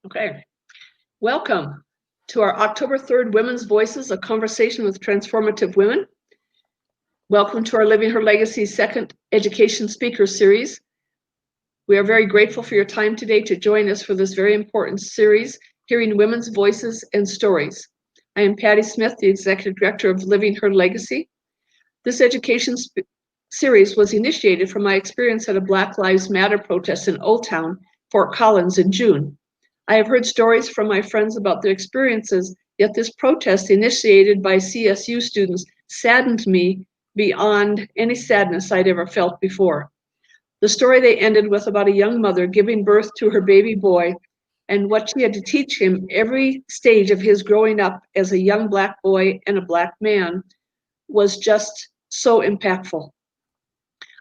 Okay, welcome to our October 3rd Women's Voices, a conversation with transformative women. Welcome to our Living Her Legacy second education speaker series. We are very grateful for your time today to join us for this very important series, Hearing Women's Voices and Stories. I am Patty Smith, the Executive Director of Living Her Legacy. This education series was initiated from my experience at a Black Lives Matter protest in Old Town, Fort Collins in June. I have heard stories from my friends about their experiences, yet this protest initiated by CSU students saddened me beyond any sadness I'd ever felt before. The story they ended with about a young mother giving birth to her baby boy and what she had to teach him every stage of his growing up as a young Black boy and a Black man was just so impactful.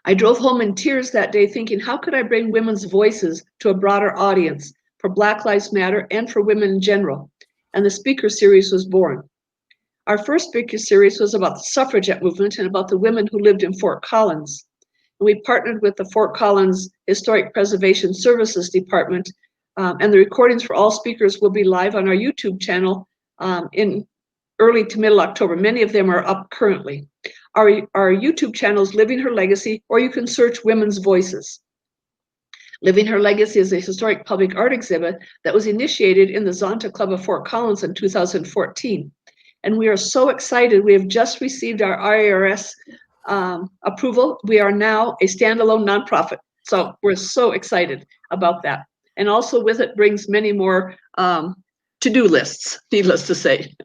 I drove home in tears that day thinking, how could I bring women's voices to a broader audience for Black Lives Matter and for women in general? And the speaker series was born. Our first speaker series was about the suffragette movement and about the women who lived in Fort Collins. We partnered with the Fort Collins Historic Preservation Services Department, and the recordings for all speakers will be live on our YouTube channel in early to middle October. Many of them are up currently. Our YouTube channel is Living Her Legacy, or you can search Women's Voices. Living Her Legacy is a historic public art exhibit that was initiated in the Zonta Club of Fort Collins in 2014. And we are so excited. We have just received our IRS approval. We are now a standalone nonprofit. So we're so excited about that. And also with it brings many more to-do lists, needless to say.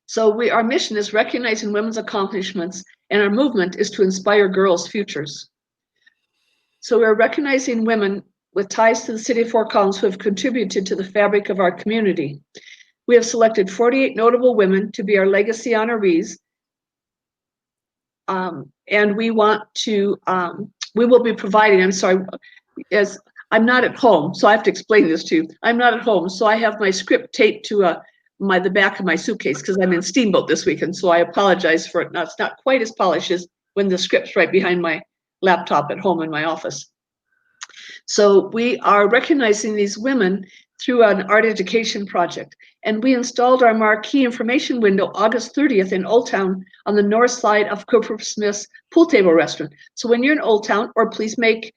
So our mission is recognizing women's accomplishments, and our movement is to inspire girls' futures. So we're recognizing women with ties to the city of Fort Collins who have contributed to the fabric of our community. We have selected 48 notable women to be our Legacy Honorees, and we want to, we will be providing, as I'm not at home, so I have to explain this to you. I'm not at home, so I have my script taped to the back of my suitcase because I'm in Steamboat this weekend, so I apologize for it. Now, it's not quite as polished as when the script's right behind my laptop at home in my office. So we are recognizing these women through an art education project, and we installed our marquee information window August 30th in Old Town on the north side of Cooper Smith's Pool Table Restaurant. So when you're in Old Town, or please make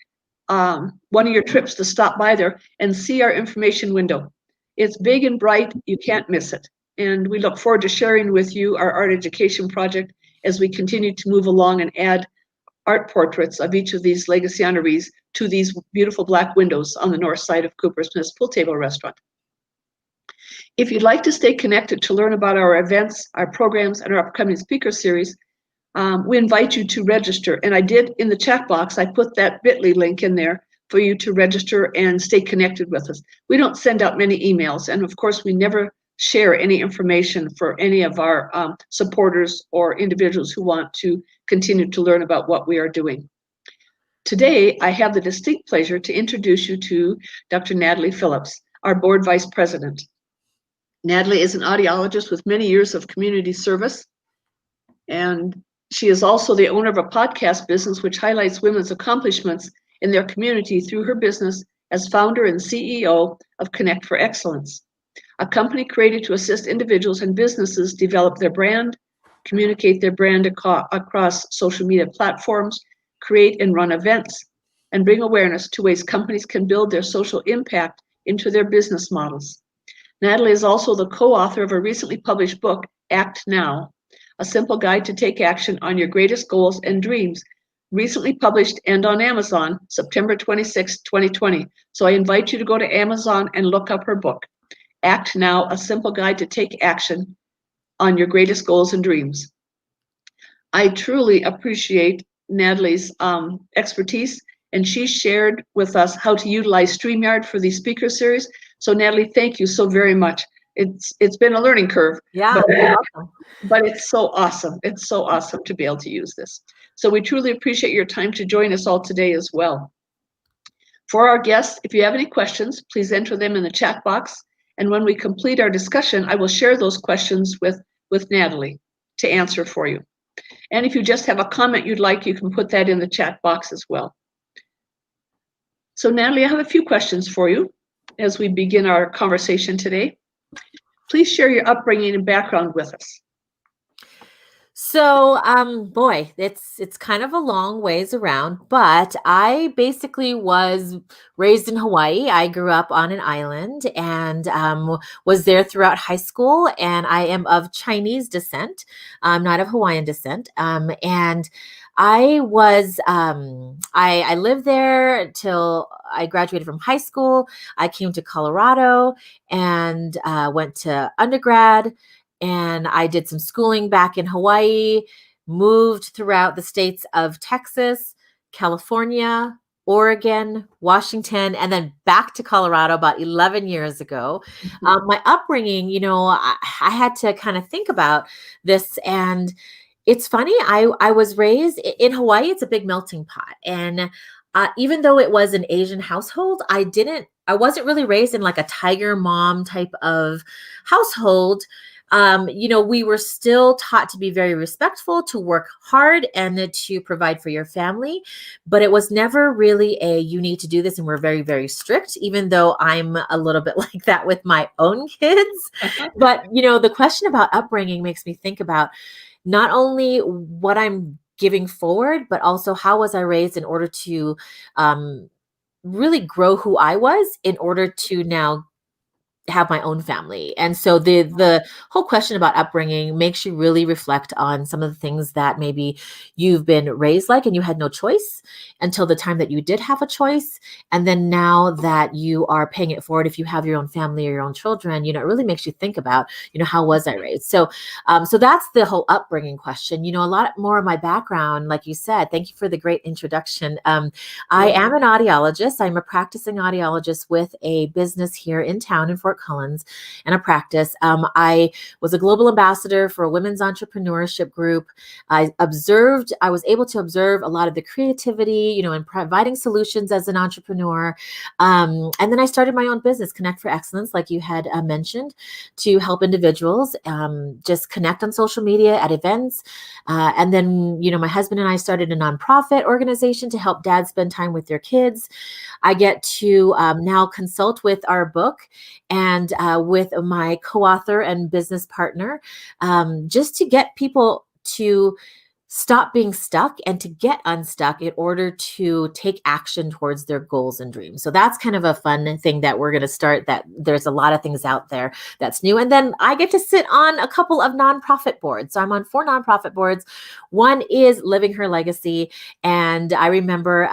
one of your trips to stop by there and see our information window. It's big and bright, you can't miss it. And we look forward to sharing with you our art education project as we continue to move along and add art portraits of each of these Legacy Honorees to these beautiful Black windows on the north side of Cooper Smith's Pool Table Restaurant. If you'd like to stay connected to learn about our events, our programs, and our upcoming speaker series, we invite you to register. And I did, in the chat box, I put that bit.ly link in there for you to register and stay connected with us. We don't send out many emails, and of course, we never share any information for any of our supporters or individuals who want to continue to learn about what we are doing. Today, I have the distinct pleasure to introduce you to Dr. Natalie Phillips, our Board Vice President. Natalie is an audiologist with many years of community service, and she is also the owner of a podcast business which highlights women's accomplishments in their community through her business as founder and CEO of Connect for Excellence, a company created to assist individuals and businesses develop their brand, communicate their brand across social media platforms, create and run events, and bring awareness to ways companies can build their social impact into their business models. Natalie is also the co-author of a recently published book, Act Now, a simple guide to take action on your greatest goals and dreams, recently published and on Amazon, September 26, 2020. So I invite you to go to Amazon and look up her book, Act Now, a simple guide to take action on your greatest goals and dreams. I truly appreciate Natalie's expertise, and she shared with us how to utilize StreamYard for these speaker series. So Natalie, thank you so very much. It's been a learning curve. Yeah, but it's so awesome. It's so awesome to be able to use this. So we truly appreciate your time to join us all today as well. For our guests, if you have any questions, please enter them in the chat box. And when we complete our discussion, I will share those questions with Natalie to answer for you. And if you just have a comment you'd like, you can put that in the chat box as well. So Natalie, I have a few questions for you as we begin our conversation today. Please share your upbringing and background with us. So, boy, it's kind of a long ways around, but I basically was raised in Hawaii. I grew up on an island and was there throughout high school. And I am of Chinese descent, not of Hawaiian descent. And I was I lived there till I graduated from high school. I came to Colorado and went to undergrad, and I did some schooling back in Hawaii, moved throughout the states of Texas, California, Oregon, Washington, and then back to Colorado about 11 years ago. My upbringing, I had to kind of think about this. And it's funny, I was raised in Hawaii. It's a big melting pot. And even though it was an Asian household, I wasn't really raised in like a tiger mom type of household. We were still taught to be very respectful, to work hard, and to provide for your family. But it was never really you need to do this, and we're very, very strict, even though I'm a little bit like that with my own kids. But, the question about upbringing makes me think about not only what I'm giving forward, but also how was I raised in order to really grow who I was in order to now have my own family. And so the whole question about upbringing makes you really reflect on some of the things that maybe you've been raised like and you had no choice until the time that you did have a choice. And then now that you are paying it forward, if you have your own family or your own children, it really makes you think about, how was I raised? So that's the whole upbringing question. A lot more of my background, like you said, thank you for the great introduction. I am an audiologist. I'm a practicing audiologist with a business here in town in Fort Collins and a practice. I was a global ambassador for a women's entrepreneurship group. I was able to observe a lot of the creativity, in providing solutions as an entrepreneur. And then I started my own business, Connect for Excellence, like you had mentioned, to help individuals just connect on social media at events. And then, my husband and I started a nonprofit organization to help dads spend time with their kids. I get to now consult with our book and with my co-author and business partner, just to get people to stop being stuck and to get unstuck in order to take action towards their goals and dreams. So that's kind of a fun thing that we're going to start, that there's a lot of things out there that's new. And then I get to sit on a couple of nonprofit boards. So I'm on 4 nonprofit boards. One is Living Her Legacy. And I remember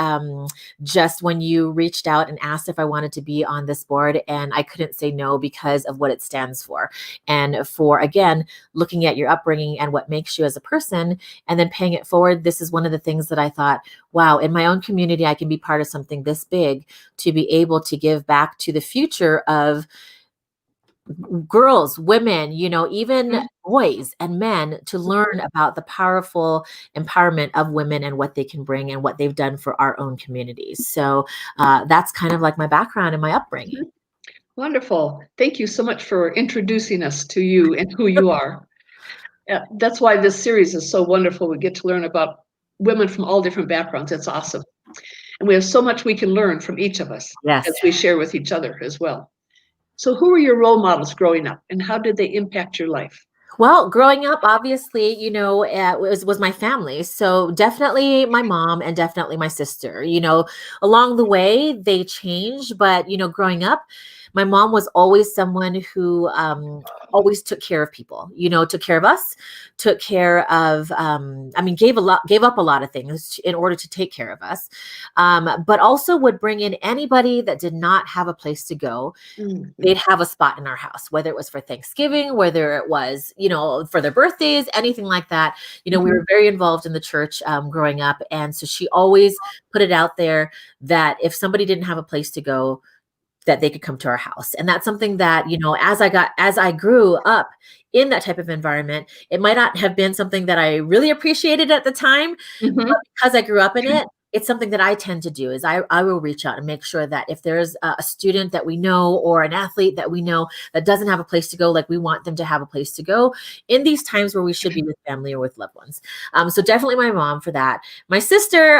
just when you reached out and asked if I wanted to be on this board, and I couldn't say no because of what it stands for. And for, again, looking at your upbringing and what makes you as a person, and then paying it forward. This is one of the things that I thought, wow, in my own community, I can be part of something this big to be able to give back to the future of girls, women, even boys and men, to learn about the powerful empowerment of women and what they can bring and what they've done for our own communities. So that's kind of like my background and my upbringing. Wonderful. Thank you so much for introducing us to you and who you are. That's why this series is so wonderful. We get to learn about women from all different backgrounds. It's awesome. And we have so much we can learn from each of us as we share with each other as well. So who were your role models growing up, and how did they impact your life? Well, growing up, obviously, was my family. So definitely my mom and definitely my sister. Along the way, they changed. But, growing up, my mom was always someone who always took care of people, took care of us, took care of, gave up a lot of things in order to take care of us, but also would bring in anybody that did not have a place to go. Mm-hmm. They'd have a spot in our house, whether it was for Thanksgiving, whether it was, for their birthdays, anything like that. Mm-hmm. We were very involved in the church growing up. And so she always put it out there that if somebody didn't have a place to go, that they could come to our house. And that's something that, as I grew up in that type of environment, it might not have been something that I really appreciated at the time, but because I grew up in it, it's something that I tend to do is I will reach out and make sure that if there's a student that we know or an athlete that we know that doesn't have a place to go, like we want them to have a place to go in these times where we should be with family or with loved ones. So definitely my mom for that. My sister,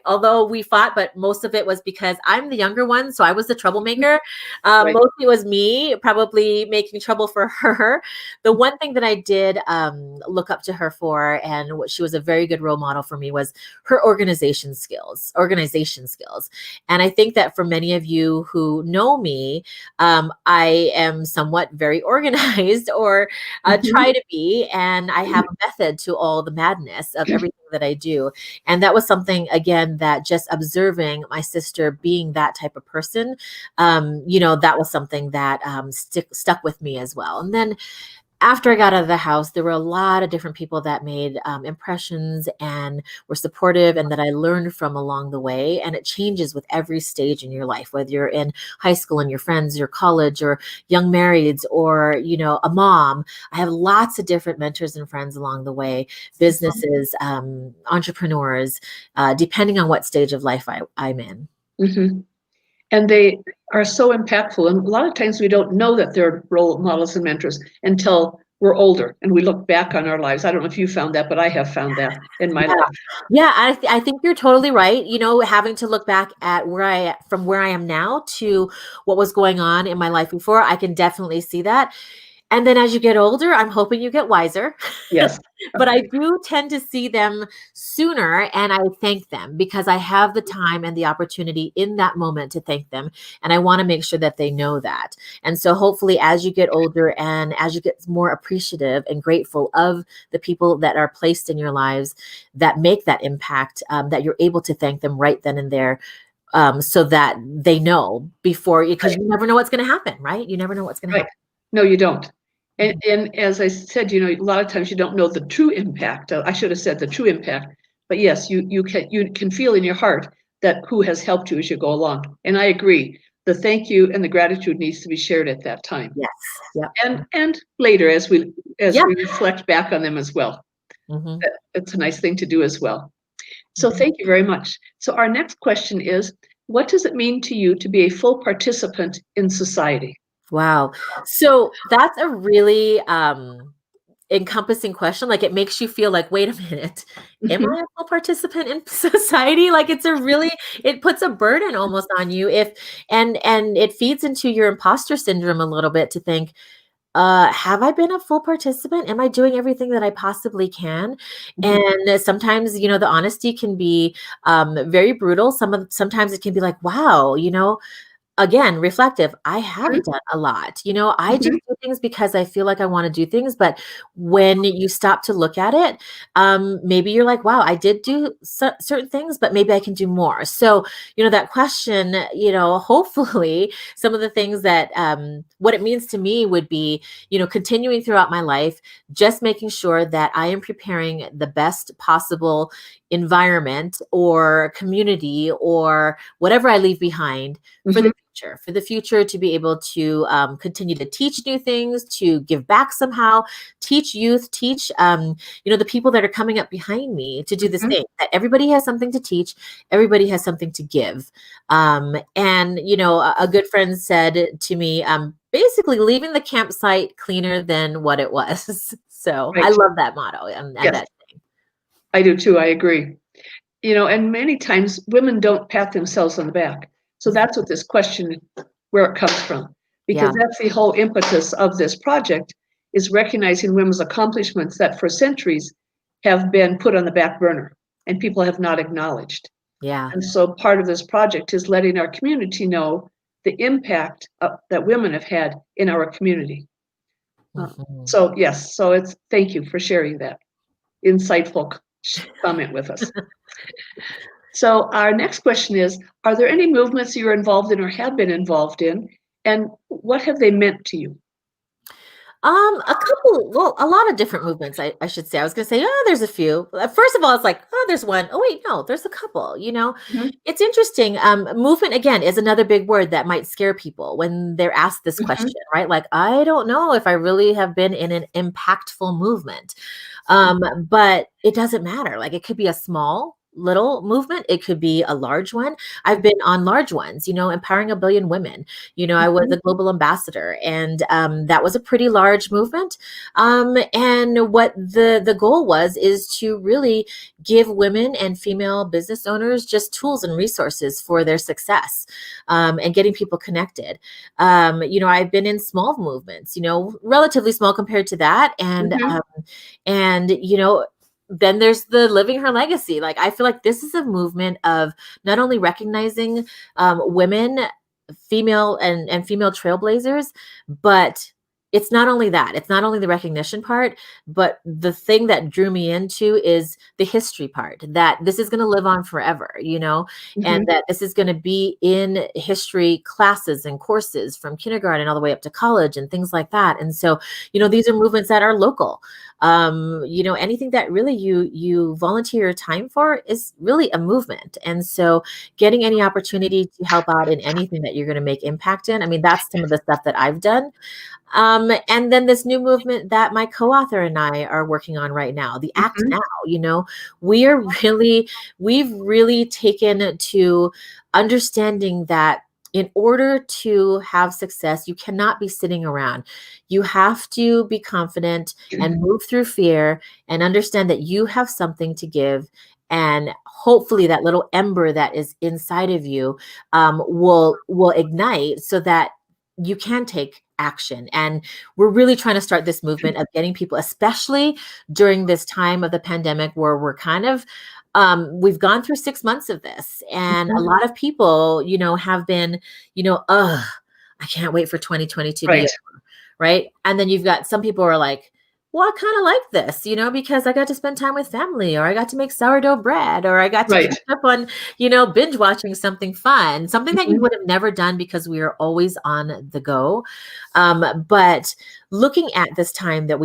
although we fought, but most of it was because I'm the younger one. So I was the troublemaker. Right. Mostly it was me probably making trouble for her. The one thing that I did look up to her for, and what she was a very good role model for me, was her organization skills. And I think that for many of you who know me, I am somewhat very organized or try to be, and I have a method to all the madness of everything that I do. And that was something, again, that just observing my sister being that type of person, that was something that stuck with me as well. And then after I got out of the house, there were a lot of different people that made impressions and were supportive and that I learned from along the way. And it changes with every stage in your life, whether you're in high school and your friends, or college, or young marrieds, or, a mom. I have lots of different mentors and friends along the way, businesses, entrepreneurs, depending on what stage of life I'm in. Mm-hmm. And they are so impactful. And a lot of times we don't know that they're role models and mentors until we're older and we look back on our lives. I don't know if you found that, but I have found that in my life. Yeah, I think you're totally right. Having to look back at from where I am now to what was going on in my life before, I can definitely see that. And then as you get older, I'm hoping you get wiser. Yes. But I do tend to see them sooner, and I thank them because I have the time and the opportunity in that moment to thank them. And I want to make sure that they know that. And so hopefully as you get older and as you get more appreciative and grateful of the people that are placed in your lives that make that impact, that you're able to thank them right then and there. So that they know before, because you never know what's going to happen, right? You never know what's going to happen. No, you don't. And as I said, a lot of times you don't know the true impact. I should have said the true impact. But yes, you can feel in your heart that who has helped you as you go along. And I agree. The thank you and the gratitude needs to be shared at that time. Yes. Yep. And later as we reflect back on them as well. Mm-hmm. It's a nice thing to do as well. So thank you very much. So our next question is, what does it mean to you to be a full participant in society? Wow. So that's a really encompassing question. Like, it makes you feel like, wait a minute, am I a full participant in society? Like, it puts a burden almost on you and it feeds into your imposter syndrome a little bit to think, have I been a full participant? Am I doing everything that I possibly can? And sometimes, the honesty can be very brutal. Sometimes it can be like, wow, again, reflective. I haven't done a lot. I just do things because I feel like I want to do things. But when you stop to look at it, maybe you're like, wow, I did do certain things, but maybe I can do more. So, that question, hopefully some of the things that, what it means to me would be, continuing throughout my life, just making sure that I am preparing the best possible environment or community or whatever I leave behind for the future to be able to continue to teach new things, to give back somehow, teach youth, teach the people that are coming up behind me to do the same. That everybody has something to teach, everybody has something to give. And a good friend said to me, basically leaving the campsite cleaner than what it was. So I love that motto and that thing. I do too. I agree. And many times women don't pat themselves on the back. So that's what this question, where it comes from, because that's the whole impetus of this project, is recognizing women's accomplishments that for centuries have been put on the back burner and people have not acknowledged. Yeah. And so part of this project is letting our community know the impact that women have had in our community. So yes, thank you for sharing that insightful comment with us. So our next question is, are there any movements you're involved in or have been involved in, and what have they meant to you? A lot of different movements, I should say. I was going to say, there's a few. First of all, it's like, there's one. Oh, wait, no, there's a couple, It's interesting. Movement, again, is another big word that might scare people when they're asked this question, right? Like, I don't know if I really have been in an impactful movement. But it doesn't matter. Like, it could be a small little movement. It could be a large one. I've been on large ones, empowering 1 billion women. I was a global ambassador, and that was a pretty large movement. And what the goal is to really give women and female business owners just tools and resources for their success, and getting people connected. I've been in small movements, relatively small compared to that. And then there's the living her legacy. Like, I feel like this is a movement of not only recognizing women, female and female trailblazers, but it's not only that. It's not only the recognition part, but the thing that drew me into is the history part, that this is going to live on forever, and that this is going to be in history classes and courses from kindergarten all the way up to college and things like that. And so, these are movements that are local. Anything that really you volunteer your time for is really a movement. And so getting any opportunity to help out in anything that you're going to make impact in, I mean, that's some of the stuff that I've done. And then this new movement that my co-author and I are working on right now, the Act Now, we've really taken to understanding that in order to have success, you cannot be sitting around. You have to be confident and move through fear and understand that you have something to give. And hopefully that little ember that is inside of you will ignite so that you can take action. And we're really trying to start this movement of getting people, especially during this time of the pandemic where we're kind of, we've gone through 6 months of this, and a lot of people, have been, I can't wait for 2020 to be over, right? And then you've got some people who are like, well, I kind of like this, because I got to spend time with family, or I got to make sourdough bread, or I got to catch up on, binge watching something fun, something that you would have never done because we are always on the go. But looking at this time that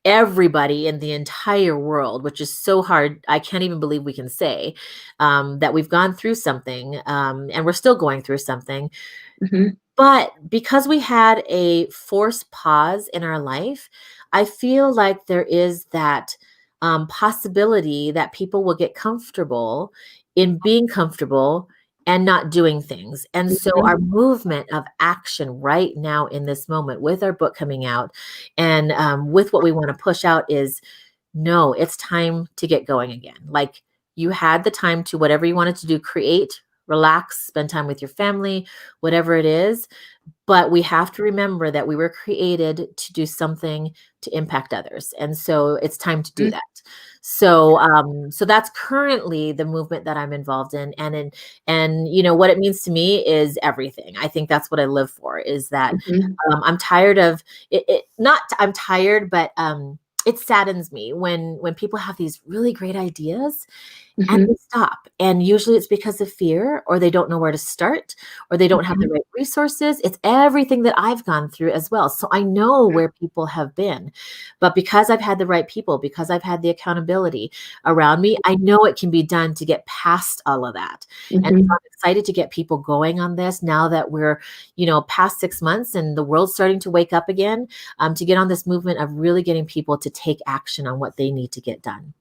everybody in the entire world, which is so hard, I can't even believe we can say that we've gone through something, and we're still going through something. But because we had a forced pause in our life, I feel like there is that possibility that people will get comfortable in being comfortable and not doing things. And so our movement of action right now in this moment with our book coming out and with what we want to push out is, no, it's time to get going again. Like, you had the time to whatever you wanted to do, create, relax, spend time with your family, whatever it is. But we have to remember that we were created to do something to impact others. And so it's time to do that. So that's currently the movement that I'm involved in. And what it means to me is everything. I think that's what I live for, is that I'm tired of it. I'm tired, but it saddens me when people have these really great ideas and they stop. And usually it's because of fear, or they don't know where to start, or they don't have the right resources. It's everything that I've gone through as well. So I know where people have been, but because I've had the right people, because I've had the accountability around me, I know it can be done to get past all of that. And so I'm excited to get people going on this now that we're, past 6 months and the world's starting to wake up again, to get on this movement of really getting people to take action on what they need to get done.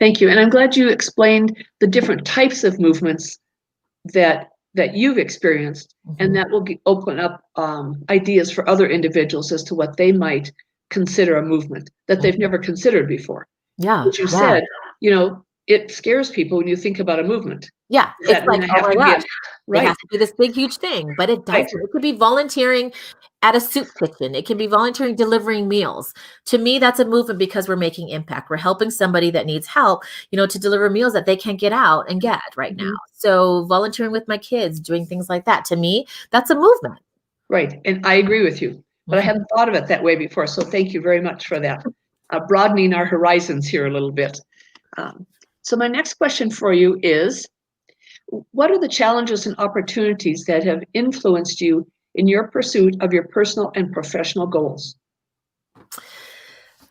Thank you. And I'm glad you explained the different types of movements that you've experienced, and that will open up ideas for other individuals as to what they might consider a movement that they've never considered before. Yeah. As you said, it scares people when you think about a movement. Yeah. It's like, oh my gosh, right. It has to be this big, huge thing, but it doesn't. It could be volunteering at a soup kitchen. It can be volunteering delivering meals. To me, that's a movement because we're making impact. We're helping somebody that needs help, to deliver meals that they can't get out and get right now. So volunteering with my kids, doing things like that, to me, that's a movement. Right. And I agree with you, but I hadn't thought of it that way before. So thank you very much for that. Broadening our horizons here a little bit. So my next question for you is, what are the challenges and opportunities that have influenced you in your pursuit of your personal and professional goals?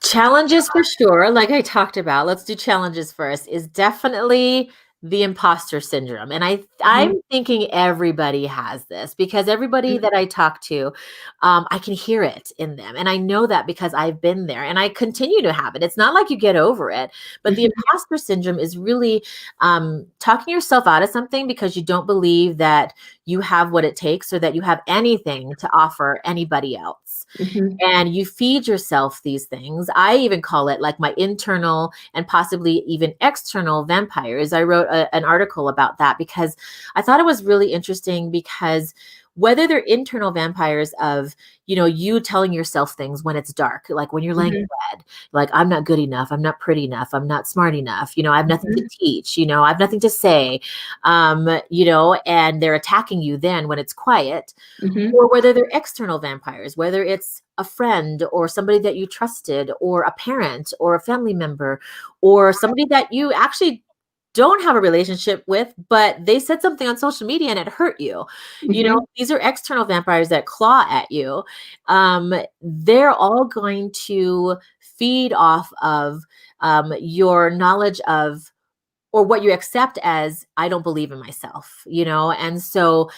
Challenges for sure, like I talked about, let's do challenges first, is definitely the imposter syndrome. And I'm thinking everybody has this, because everybody that I talk to, I can hear it in them. And I know that because I've been there and I continue to have it. It's not like you get over it, but the imposter syndrome is really talking yourself out of something because you don't believe that you have what it takes or that you have anything to offer anybody else. And you feed yourself these things. I even call it like my internal and possibly even external vampires. I wrote an article about that because I thought it was really interesting, because whether they're internal vampires of, you telling yourself things when it's dark, like when you're laying in bed, like, I'm not good enough, I'm not pretty enough, I'm not smart enough, I have nothing to teach, I have nothing to say, and they're attacking you then when it's quiet, or whether they're external vampires, whether it's a friend or somebody that you trusted or a parent or a family member or somebody that you actually don't have a relationship with, but they said something on social media and it hurt you. These are external vampires that claw at you. They're all going to feed off of your knowledge of, or what you accept as, I don't believe in myself, and so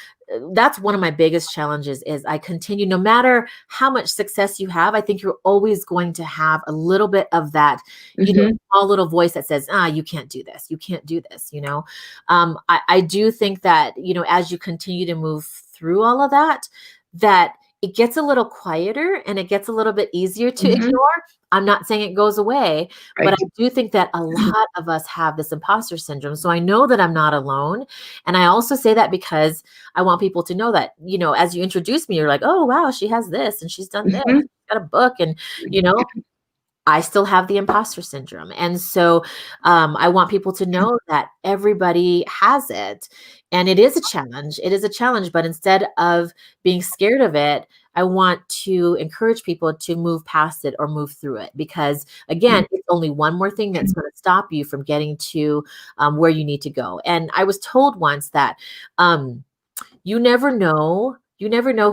that's one of my biggest challenges. Is I continue, no matter how much success you have, I think you're always going to have a little bit of that, small little voice that says, you can't do this, you can't do this. I do think that, as you continue to move through all of that, that it gets a little quieter and it gets a little bit easier to ignore. I'm not saying it goes away, but I do think that a lot of us have this imposter syndrome. So I know that I'm not alone. And I also say that because I want people to know that, as you introduce me, you're like, oh, wow, she has this and she's done this, she's got a book. And, I still have the imposter syndrome. And so I want people to know that everybody has it. And it is a challenge. It is a challenge. But instead of being scared of it, I want to encourage people to move past it or move through it. Because again, it's only one more thing that's going to stop you from getting to where you need to go. And I was told once that you never know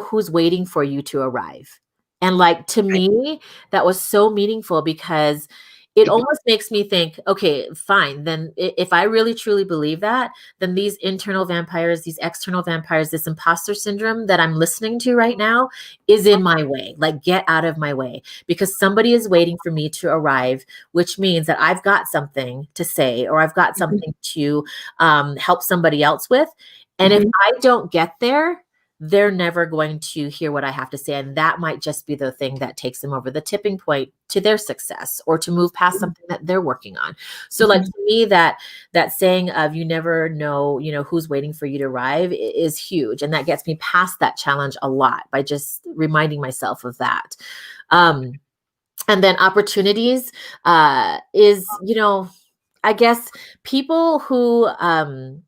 who's waiting for you to arrive. And like, to me, that was so meaningful, because it almost makes me think, okay, fine. Then if I really truly believe that, then these internal vampires, these external vampires, this imposter syndrome that I'm listening to right now is in my way. Like, get out of my way, because somebody is waiting for me to arrive, which means that I've got something to say, or I've got something to help somebody else with. And if I don't get there, they're never going to hear what I have to say. And that might just be the thing that takes them over the tipping point to their success, or to move past something that they're working on. So like, to me, that saying of, you never know, who's waiting for you to arrive is huge. And that gets me past that challenge a lot by just reminding myself of that. And then opportunities is, I guess people who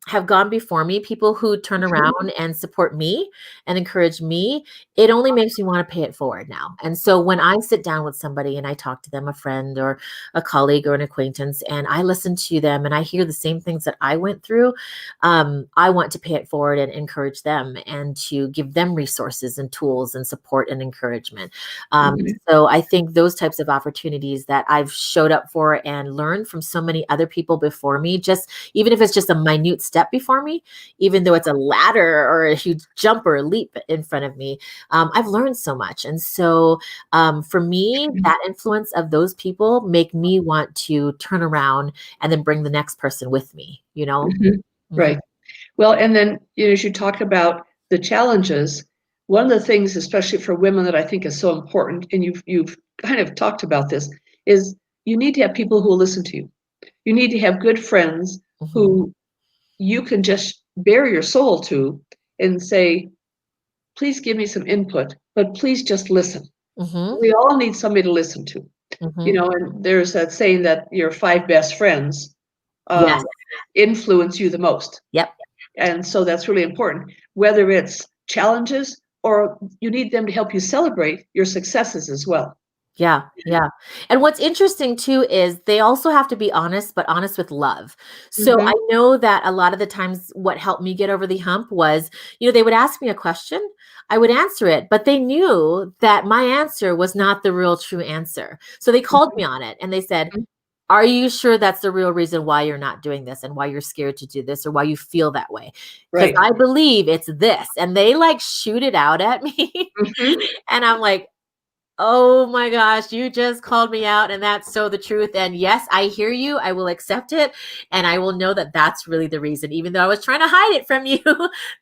have gone before me, people who turn around and support me and encourage me, it only makes me want to pay it forward now. And so when I sit down with somebody and I talk to them, a friend or a colleague or an acquaintance, and I listen to them and I hear the same things that I went through, I want to pay it forward and encourage them, and to give them resources and tools and support and encouragement. So I think those types of opportunities that I've showed up for and learned from so many other people before me, just even if it's just a minute step before me, even though it's a ladder or a huge jump or a leap in front of me, I've learned so much. And so for me, that influence of those people make me want to turn around and then bring the next person with me, Right. Well, and then, as you talk about the challenges, one of the things, especially for women, that I think is so important, and you've kind of talked about this, is you need to have people who will listen to you. You need to have good friends who you can just bare your soul to and say, please give me some input, but please just listen. We all need somebody to listen to, and there's that saying that your 5 best friends influence you the most. Yep. And so that's really important, whether it's challenges or you need them to help you celebrate your successes as well. Yeah. And what's interesting too is they also have to be honest, but honest with love. So I know that a lot of the times what helped me get over the hump was, they would ask me a question, I would answer it, but they knew that my answer was not the real true answer. So they called me on it and they said, are you sure that's the real reason why you're not doing this and why you're scared to do this or why you feel that way? Because Right. I believe it's this. And they like shoot it out at me. Mhm. And I'm like, oh my gosh, you just called me out. And that's so the truth. And yes, I hear you. I will accept it. And I will know that that's really the reason, even though I was trying to hide it from you.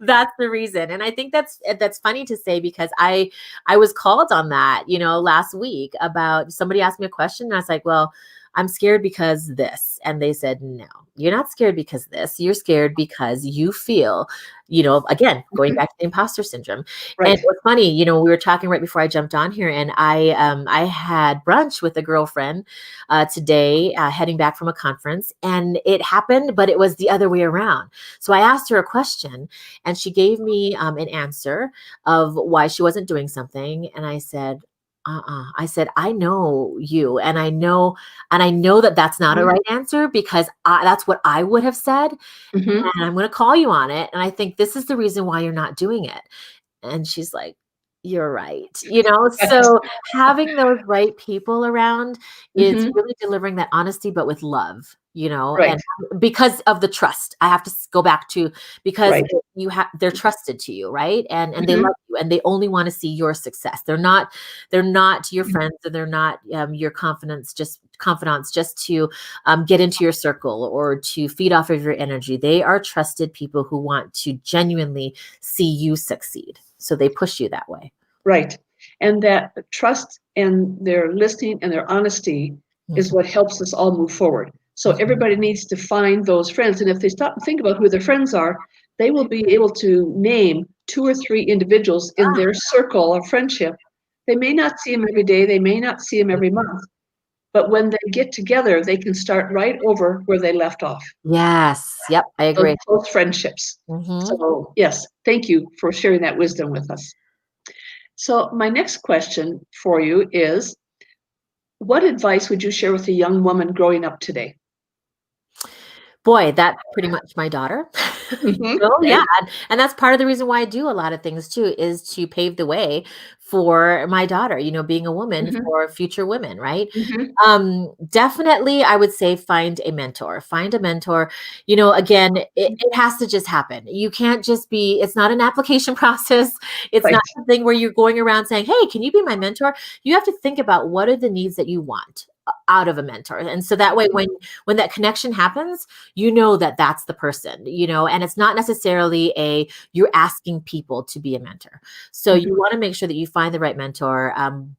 That's the reason. And I think that's funny to say, because I was called on that, last week about somebody asked me a question. And I was like, well, I'm scared because this. And they said, no, you're not scared because this. You're scared because you feel, again, going Mhm. back to the imposter syndrome. And Right. it was funny, we were talking right before I jumped on here, and I had brunch with a girlfriend today, heading back from a conference, and it happened, but it was the other way around. So I asked her a question, and she gave me an answer of why she wasn't doing something, and I said, I said, I know you, and I know that that's not a Mhm. right answer, because that's what I would have said, Mhm. and I'm going to call you on it. And I think this is the reason why you're not doing it. And she's like, you're right. So having those right people around is Mhm. really delivering that honesty, but with love, Right. and because of the trust, I have to go back to, because Right. they're trusted to you, right? And they Mhm. love you, and they only want to see your success. They're not your friends, and they're not your confidants, just to get into your circle or to feed off of your energy. They are trusted people who want to genuinely see you succeed. So they push you that way. Right. And that trust and their listening and their honesty is Mhm, what helps us all move forward. So mhm. everybody needs to find those friends. And if they stop and think about who their friends are, they will be able to name 2 or 3 individuals in Ah, their circle of friendship. They may not see them every day, they may not see them every month, but when they get together, they can start right over where they left off. yes. Yep. I Those agree. close friendships. Hmm. So, yes, thank you for sharing that wisdom with us. So, my next question for you is, what advice would you share with a young woman growing up today? Boy, that's pretty much my daughter. So, yeah, Right? and that's part of the reason why I do a lot of things too, is to pave the way for my daughter, being a woman Hmm. for future women, right? Hmm. Definitely, I would say find a mentor. Find a mentor. Again, it has to just happen. You can't just be, it's not an application process. It's Right. not something where you're going around saying, hey, can you be my mentor? You have to think about what are the needs that you want out of a mentor. And so that way, when that connection happens, that that's the person, and it's not necessarily you're asking people to be a mentor. So Mhm. you want to make sure that you find the right mentor,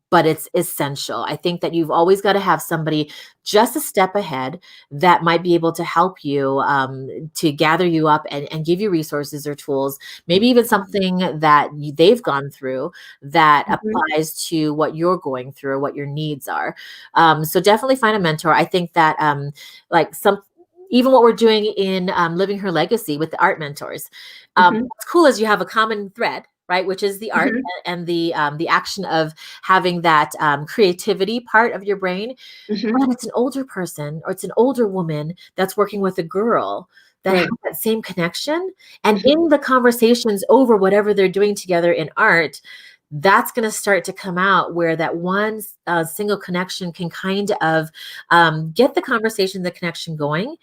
but it's essential. I think that you've always got to have somebody just a step ahead that might be able to help you, to gather you up and give you resources or tools, maybe even something that they've gone through that Mhm. applies to what you're going through or what your needs are. So definitely find a mentor. I think that like some even what we're doing in Living Her Legacy with the art mentors. Mhm. What's cool is you have a common thread, right? Which is the art Mhm. and the action of having that creativity part of your brain. Mhm. But it's an older person or it's an older woman that's working with a girl that has Right. that same connection. And Mhm. in the conversations over whatever they're doing together in art, that's going to start to come out where that one single connection can kind of get the conversation, the connection going.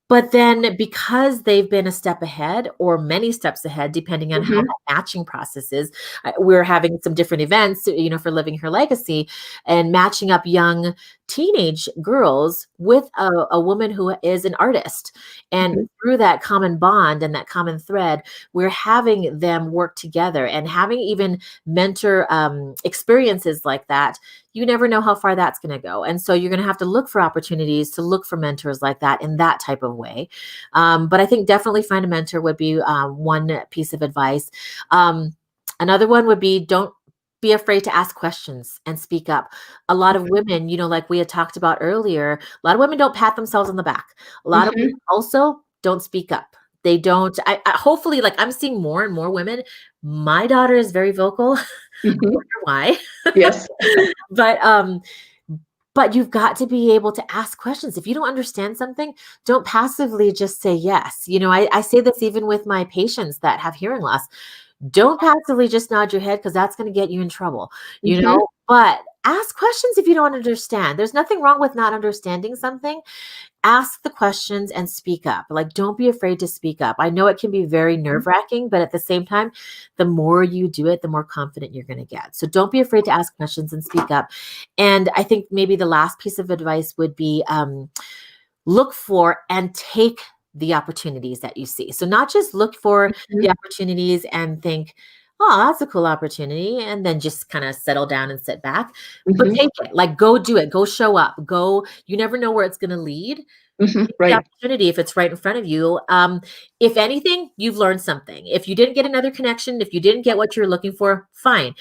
But then because they've been a step ahead or many steps ahead, depending on how Mhm. that matching process is, we're having some different events, for Living Her Legacy, and matching up young teenage girls with a woman who is an artist. And Mhm. through that common bond and that common thread, we're having them work together and having even mentor experiences like that. You never know how far that's going to go. And so you're going to have to look for opportunities to look for mentors like that in that type of way. But I think definitely find a mentor would be one piece of advice. Another one would be don't be afraid to ask questions and speak up. A lot of women, like we had talked about earlier, a lot of women don't pat themselves on the back. A lot of women Mhm. also don't speak up. They don't. Hopefully, like I'm seeing more and more women. My daughter is very vocal. I Mhm. wonder why. Yes. But but you've got to be able to ask questions. If you don't understand something, don't passively just say yes. I say this even with my patients that have hearing loss. Don't passively just nod your head because that's going to get you in trouble, Mhm. but ask questions if you don't understand. There's nothing wrong with not understanding something. Ask the questions and speak up. Like, don't be afraid to speak up. I know it can be very nerve-wracking, but at the same time, the more you do it, the more confident you're going to get. So don't be afraid to ask questions and speak up. And I think maybe the last piece of advice would be look for and take the opportunities that you see. So not just look for the opportunities and think, oh, that's a cool opportunity, and then just kind of settle down and sit back. But take it, like, go do it, go show up, go. You never know where it's going to lead. The Right. opportunity, if it's right in front of you. If anything, you've learned something. If you didn't get another connection, if you didn't get what you're looking for, fine.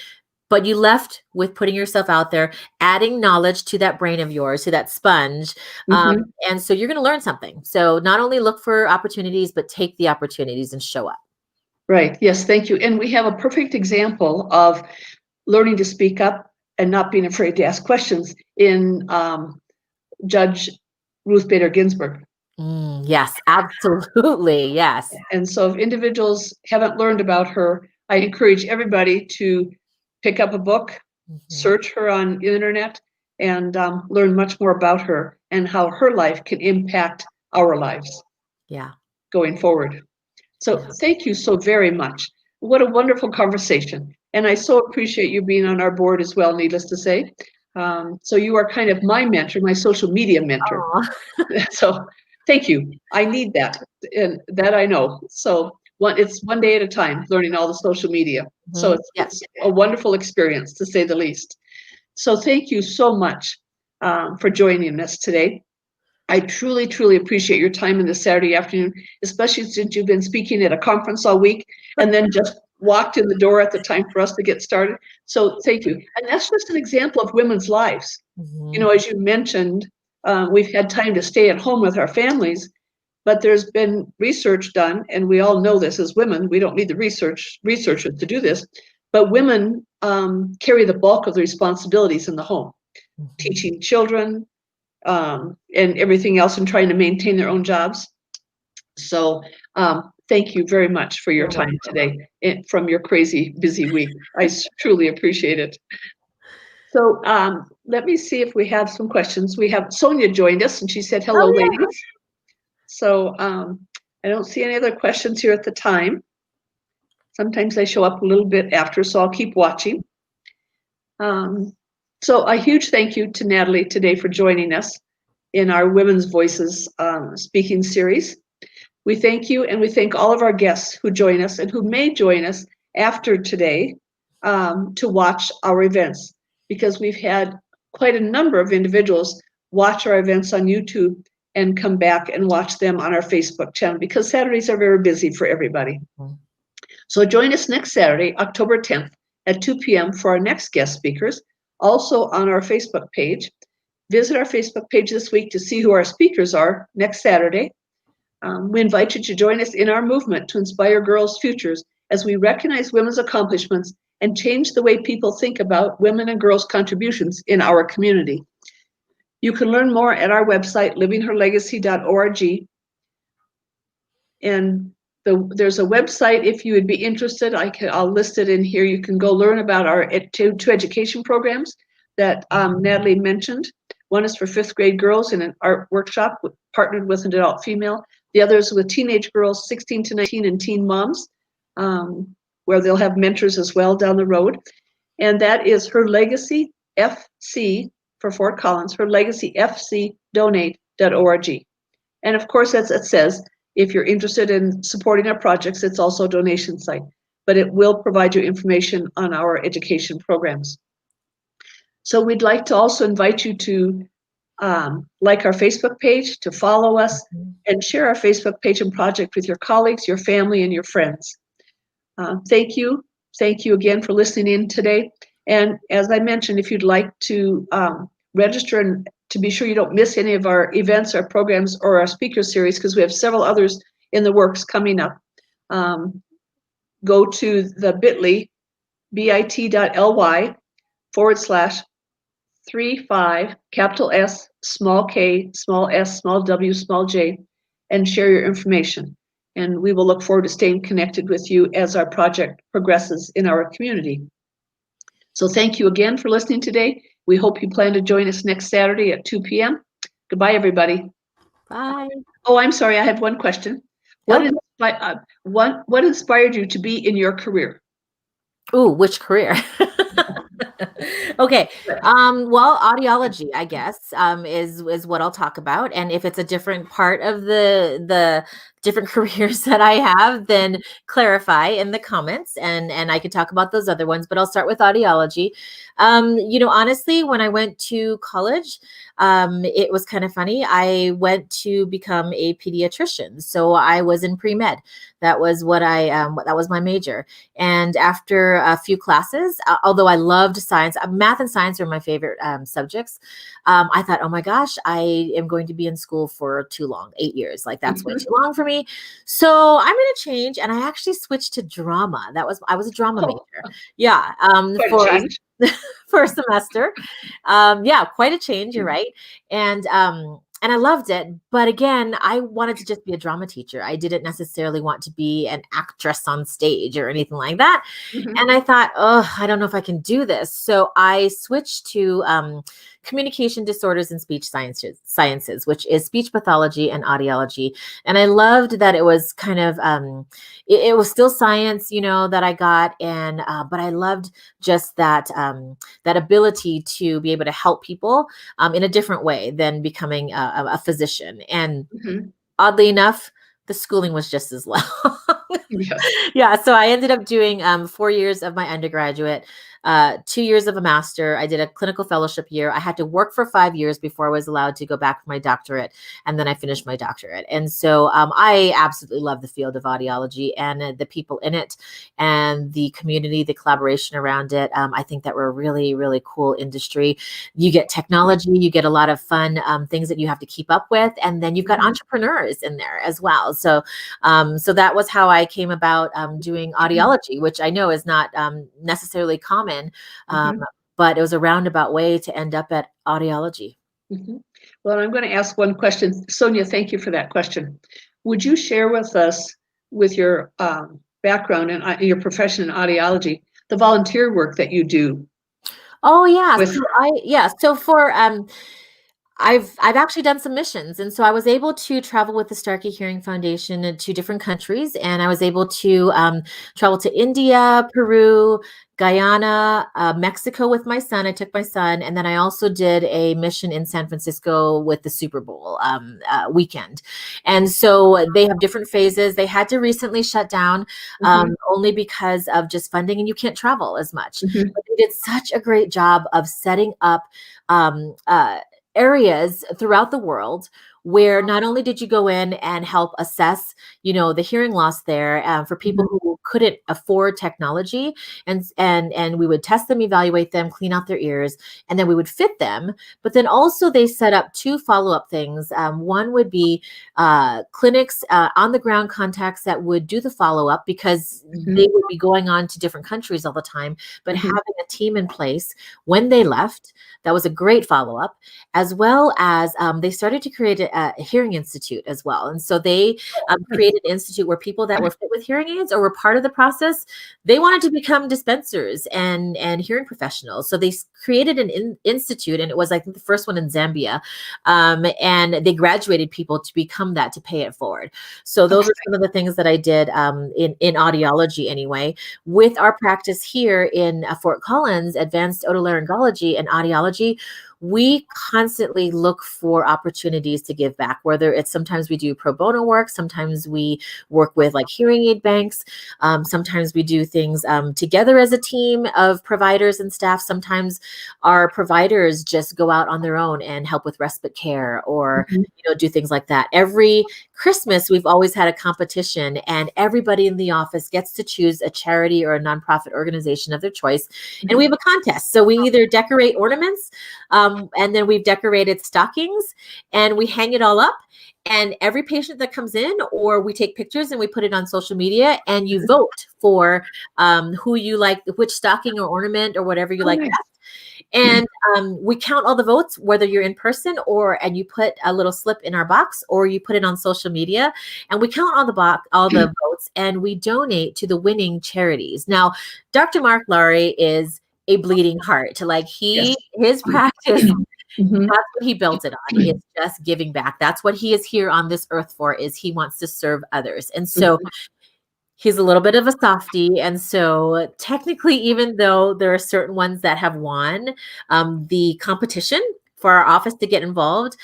But you left with putting yourself out there, adding knowledge to that brain of yours, to that sponge. And so you're going to learn something. So not only look for opportunities, but take the opportunities and show up. Right. Yes. Thank you. And we have a perfect example of learning to speak up and not being afraid to ask questions in Judge Ruth Bader Ginsburg. Yes, absolutely. Yes. And so if individuals haven't learned about her, I encourage everybody to pick up a book, search her on the internet, and learn much more about her and how her life can impact our lives. Yeah. Going forward. So thank you so very much. What a wonderful conversation. And I so appreciate you being on our board as well, needless to say. So you are kind of my mentor, my social media mentor. So thank you. I need that, and that I know. So it's one day at a time, learning all the social media. So it's a wonderful experience, to say the least. So thank you so much for joining us today. I truly, truly appreciate your time in the Saturday afternoon, especially since you've been speaking at a conference all week and then just walked in the door at the time for us to get started. So thank you. And that's just an example of women's lives. You know, as you mentioned, we've had time to stay at home with our families, but there's been research done, and we all know this as women. We don't need the researchers to do this, but women carry the bulk of the responsibilities in the home, teaching children, and everything else, and trying to maintain their own jobs. So thank you very much for your time today from your crazy busy week. I truly appreciate it. So let me see if we have some questions. We have Sonia joined us, and she said, hello, ladies. So I don't see any other questions here at the time. Sometimes they show up a little bit after, so I'll keep watching. So a huge thank you to Natalie today for joining us in our Women's Voices speaking series. We thank you, and we thank all of our guests who join us and who may join us after today to watch our events, because we've had quite a number of individuals watch our events on YouTube and come back and watch them on our Facebook channel, because Saturdays are very busy for everybody. So join us next Saturday, October 10th at 2 p.m. for our next guest speakers, also on our Facebook page. Visit our Facebook page this week to see who our speakers are next Saturday. We invite you to join us in our movement to inspire girls' futures as we recognize women's accomplishments and change the way people think about women and girls' contributions in our community. You can learn more at our website, livingherlegacy.org. And there's a website, if you would be interested, I'll list it in here. You can go learn about our two education programs that Natalie mentioned. One is for 5th grade girls in an art workshop partnered with an adult female. The other is with teenage girls, 16 to 19, and teen moms, where they'll have mentors as well down the road. And that is Her Legacy FC for Fort Collins, Her Legacy FC donate.org. And of course, as it says, if you're interested in supporting our projects, it's also a donation site, but it will provide you information on our education programs. So we'd like to also invite you to like our Facebook page, to follow us, and share our Facebook page and project with your colleagues, your family, and your friends. Thank you. Thank you again for listening in today. And as I mentioned, if you'd like to register and to be sure you don't miss any of our events, our programs, or our speaker series, because we have several others in the works coming up, go to the bit.ly/35 capital S, small k, small s, small w, small j, and share your information. And we will look forward to staying connected with you as our project progresses in our community. So thank you again for listening today, We hope you plan to join us next Saturday at 2 p.m. Goodbye, everybody. Bye. Oh, I'm sorry. I have one question. What inspired you to be in your career? Ooh, which career? Okay. Well, audiology, I guess, is what I'll talk about. And if it's a different part of the different careers that I have, then clarify in the comments, and I can talk about those other ones. But I'll start with audiology. Honestly, when I went to college, it was kind of funny. I went to become a pediatrician, so I was in pre-med. That was what that was my major. And after a few classes, although I loved science, math and science are my favorite subjects. I thought, oh my gosh, I am going to be in school for too long, 8 years. Like that's way too long for me. So I'm going to change. And I actually switched to drama. I was a drama major. Yeah. Quite a change. For a semester. Yeah, quite a change. You're right. And I loved it. But again, I wanted to just be a drama teacher. I didn't necessarily want to be an actress on stage or anything like that. And I thought, oh, I don't know if I can do this. So I switched to communication disorders and speech sciences, which is speech pathology and audiology. And I loved that it was kind of, it was still science, that I got. And, but I loved just that, that ability to be able to help people in a different way than becoming a physician. And oddly enough, the schooling was just as long. Yes. Yeah. So I ended up doing 4 years of my undergraduate, 2 years of a master. I did a clinical fellowship year. I had to work for 5 years before I was allowed to go back for my doctorate. And then I finished my doctorate. And so I absolutely love the field of audiology and the people in it and the community, the collaboration around it. I think that we're a really, really cool industry. You get technology, you get a lot of fun things that you have to keep up with. And then you've got entrepreneurs in there as well. So that was how I came about doing audiology, which I know is not necessarily common, but it was a roundabout way to end up at audiology. Well, I'm going to ask one question. Sonia, thank you for that question. Would you share with us, with your background and your profession in audiology, the volunteer work that you do? Oh yeah. So for I've actually done some missions, and so I was able to travel with the Starkey Hearing Foundation to different countries, and I was able to travel to India, Peru, Guyana, Mexico with my son. I took my son, and then I also did a mission in San Francisco with the Super Bowl weekend. And so they have different phases. They had to recently shut down only because of just funding, and you can't travel as much. But they did such a great job of setting up areas throughout the world where not only did you go in and help assess, the hearing loss there for people who couldn't afford technology, and we would test them, evaluate them, clean out their ears, and then we would fit them. But then also they set up 2 follow-up things. One would be clinics, on the ground contacts that would do the follow-up, because they would be going on to different countries all the time, but having a team in place when they left, that was a great follow-up, as well as they started to create a hearing institute as well. And so they created an institute where people that were fit with hearing aids or were part of the process, they wanted to become dispensers and hearing professionals. So they created an institute, and it was, I think, the first one in Zambia. And they graduated people to become that, to pay it forward. So those are some of the things that I did in audiology anyway. With our practice here in Fort Collins, advanced otolaryngology and audiology, we constantly look for opportunities to give back, whether it's sometimes we do pro bono work, sometimes we work with like hearing aid banks, sometimes we do things together as a team of providers and staff. Sometimes our providers just go out on their own and help with respite care or do things like that. Every Christmas, we've always had a competition, and everybody in the office gets to choose a charity or a nonprofit organization of their choice. And we have a contest. So we either decorate ornaments, and then we've decorated stockings, and we hang it all up. And every patient that comes in, or we take pictures and we put it on social media, and you vote for who you like, which stocking or ornament or whatever you like best. And we count all the votes, whether you're in person and you put a little slip in our box, or you put it on social media, and we count all the votes, and we donate to the winning charities. Now, Dr. Mark Laurie is a bleeding heart. Like Yes. his practice, Mhm. that's what he built it on. It's just giving back. That's what he is here on this earth for, is he wants to serve others. And so he's a little bit of a softie. And so technically, even though there are certain ones that have won the competition for our office to get involved,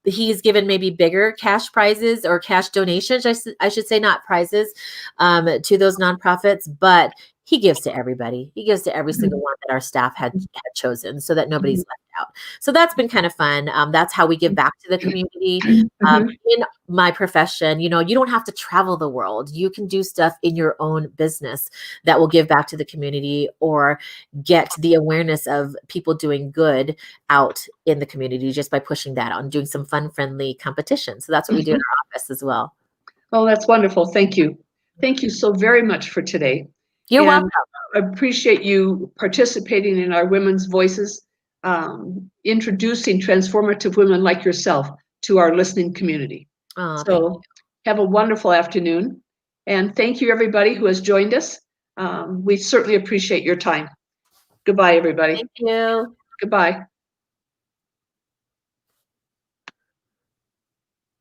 he's given maybe bigger cash prizes or cash donations, I should say, not prizes, to those nonprofits, but he gives to everybody. He gives to every single one that our staff had chosen, so that nobody's left out. So that's been kind of fun. That's how we give back to the community. In my profession, you don't have to travel the world. You can do stuff in your own business that will give back to the community or get the awareness of people doing good out in the community just by pushing that on, doing some fun, friendly competition. So that's what we do in our office as well. Oh, that's wonderful. Thank you. Thank you so very much for today. You're welcome. I appreciate you participating in our women's voices, introducing transformative women like yourself to our listening community. Oh, so have a wonderful afternoon. And thank you, everybody who has joined us. We certainly appreciate your time. Goodbye, everybody. Thank you. Goodbye.